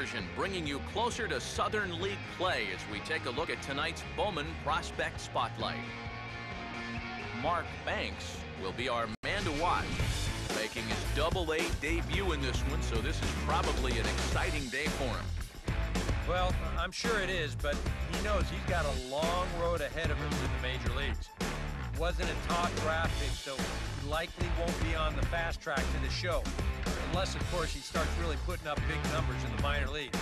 version, bringing you closer to Southern League play as we take a look at tonight's Bowman Prospect Spotlight. Mark Banks will be our man to watch, making his Double-A debut in this one, so this is probably an exciting day for him. Well, I'm sure it is, but he knows he's got a long road ahead of him in the major leagues. He wasn't a top draft pick, so he likely won't be on the fast track to the show, unless, of course, he starts really putting up big numbers in the minor leagues.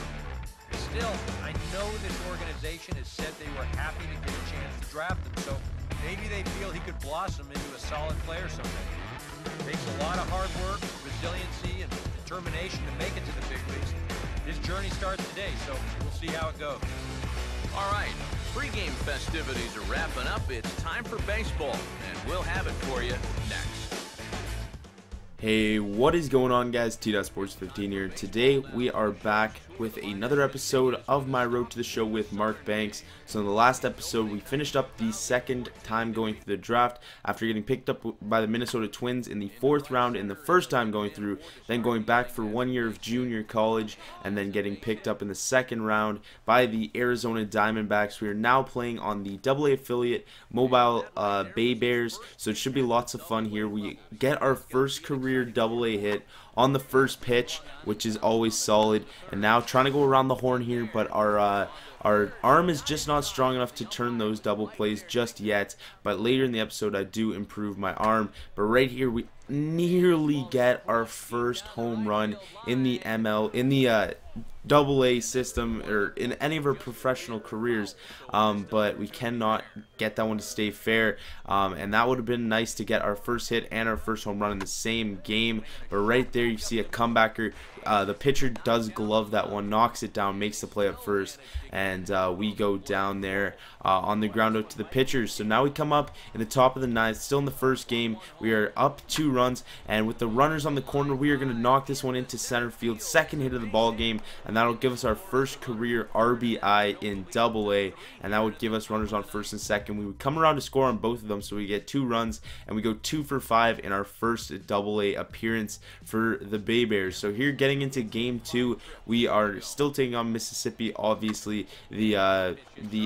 Still, I know this organization has said they were happy to get a chance to draft him, so maybe they feel he could blossom into a solid player someday. It takes a lot of hard work, resiliency, and determination to make it to the big leagues. His journey starts today, so we'll see how it goes. All right, pregame festivities are wrapping up. It's time for baseball, and we'll have it for you next. Hey, what is going on, guys? T.Sports 15 here. Today we are back with another episode of my Road to the Show with Mark Banks. So in the last episode, we finished up the second time going through the draft after getting picked up by the Minnesota Twins in the 4th round in the first time going through, then going back for 1 year of junior college, and then getting picked up in the 2nd round by the Arizona Diamondbacks. We are now playing on the Double-A affiliate Mobile Bay Bears, so it should be lots of fun here. We get our first career Double-A hit on the first pitch, which is always solid. And now trying to go around the horn here, but our arm is just not strong enough to turn those double plays just yet. But later in the episode, I do improve my arm. But right here, we nearly get our first home run in the Double-A system or in any of our professional careers, but we cannot get that one to stay fair, and that would have been nice to get our first hit and our first home run in the same game. But right there you see a comebacker. The pitcher does glove that one, knocks it down, makes the play up first, and we go down there on the ground out to the pitchers. So now we come up in the top of the 9th, still in the first game. We are up 2 runs, and with the runners on the corner, we are going to knock this one into center field, second hit of the ball game, and that'll give us our first career RBI in Double-A, and that would give us runners on first and second. We would come around to score on both of them, so we get 2 runs, and we go 2 for 5 in our first Double-A appearance for the Bay Bears. So here, getting into game 2, we are still taking on Mississippi, obviously the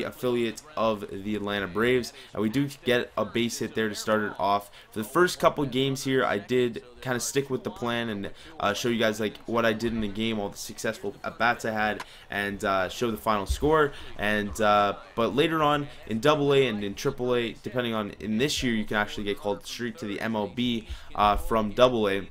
affiliate of the Atlanta Braves, and we do get a base hit there to start it off. For the first couple games here, I did kind of stick with the plan and show you guys like what I did in the game, all the successful at-bats I had, and show the final score. And but later on in Double-A and in Triple-A, depending on, in this year you can actually get called straight to the MLB from Double-A.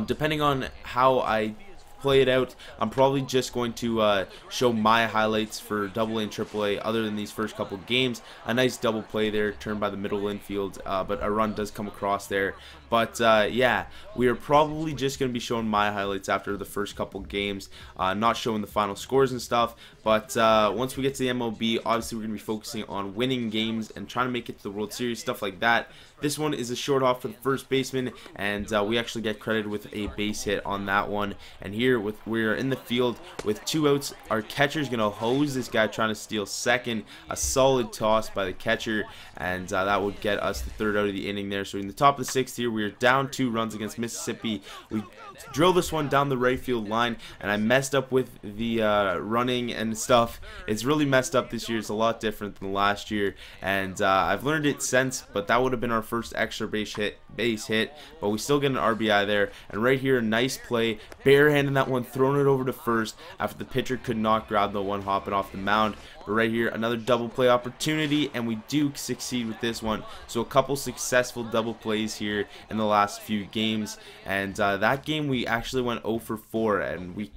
Depending on how I play it out, I'm probably just going to show my highlights for Double-A and Triple-A other than these first couple games. A nice double play there, turned by the middle infield, but a run does come across there. But yeah, we are probably just going to be showing my highlights after the first couple games, not showing the final scores and stuff. But once we get to the MLB, obviously we're going to be focusing on winning games and trying to make it to the World Series, stuff like that. This one is a short off for the first baseman, and we actually get credited with a base hit on that one. And here we're in the field with 2 outs. Our catcher's going to hose this guy trying to steal second. A solid toss by the catcher, and that would get us the 3rd out of the inning there. So in the top of the 6th here, we are down 2 runs against Mississippi. We drill this one down the right field line, and I messed up with the running and stuff. It's really messed up this year. It's a lot different than last year, and I've learned it since, but that would have been our first extra base hit, but we still get an RBI there. And right here, a nice play, barehanding that one, throwing it over to first after the pitcher could not grab the one hopping off the mound. But right here, another double play opportunity, and we do succeed with this one. So a couple successful double plays here in the last few games, and that game we actually went 0 for 4, and we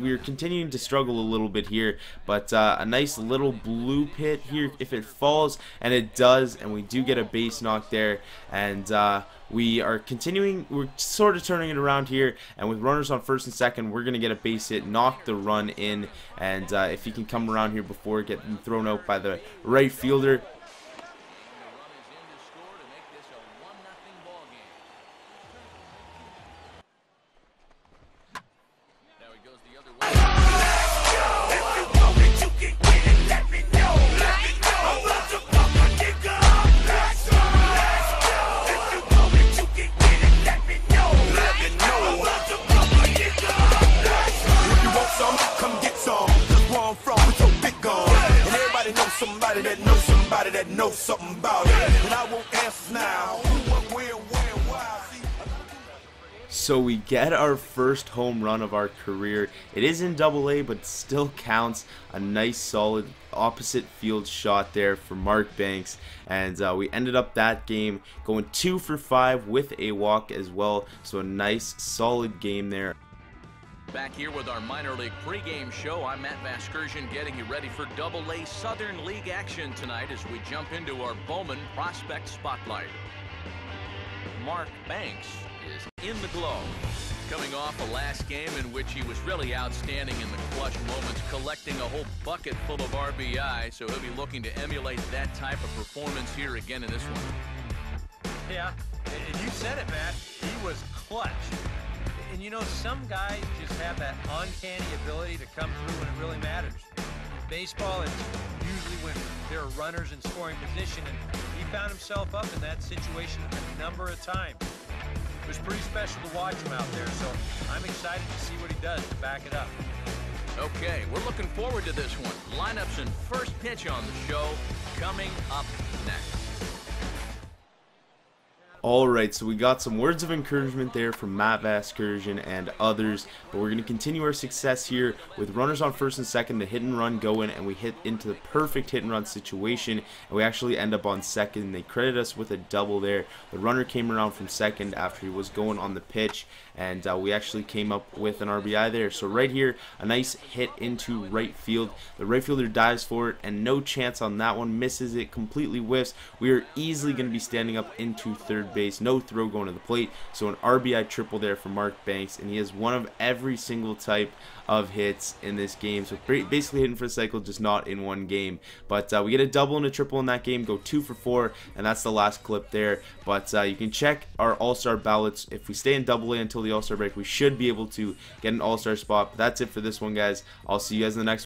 are continuing to struggle a little bit here. But a nice little blue pit here if it falls, and it does, and we do get a base knock there, and we are continuing, we're sort of turning it around here, and with runners on first and second, we're going to get a base hit, knock the run in, and if he can come around here before getting thrown out by the right fielder. somebody knows somebody that knows somebody that knows something about it. And I won't answer now. Who, what, where, why. So we get our first home run of our career. It is in AA, but still counts. A nice solid opposite field shot there for Mark Banks, and we ended up that game going 2 for 5 with a walk as well. So a nice solid game there. Back here with our minor league pregame show, I'm Matt Vasgersian getting you ready for AA Southern League action tonight as we jump into our Bowman Prospect Spotlight. Mark Banks is in the glow, coming off a last game in which he was really outstanding in the clutch moments, collecting a whole bucket full of RBI, so he'll be looking to emulate that type of performance here again in this one. Yeah, and you said it, Matt. He was clutch. And you know, some guys just have that uncanny ability to come through when it really matters. In baseball, it's usually when there are runners in scoring position, and he found himself up in that situation a number of times. It was pretty special to watch him out there, so I'm excited to see what he does to back it up. Okay, we're looking forward to this one. Lineups and first pitch on the show coming up next. Alright, so we got some words of encouragement there from Matt Vasgersian and others, but we're going to continue our success here with runners on first and second, the hit and run going, and we hit into the perfect hit and run situation, and we actually end up on second. They credit us with a double there. The runner came around from second after he was going on the pitch, and we actually came up with an RBI there. So right here, a nice hit into right field. The right fielder dives for it, and no chance on that one, misses it, completely whiffs. We are easily going to be standing up into third base, no throw going to the plate, so an RBI triple there for Mark Banks, and he has one of every single type of hits in this game, so basically hitting for the cycle, just not in one game. But we get a double and a triple in that game, go 2 for 4, and that's the last clip there. But you can check our All-Star ballots. If we stay in AA until the All-Star break, we should be able to get an All-Star spot. But that's it for this one, guys. I'll see you guys in the next one.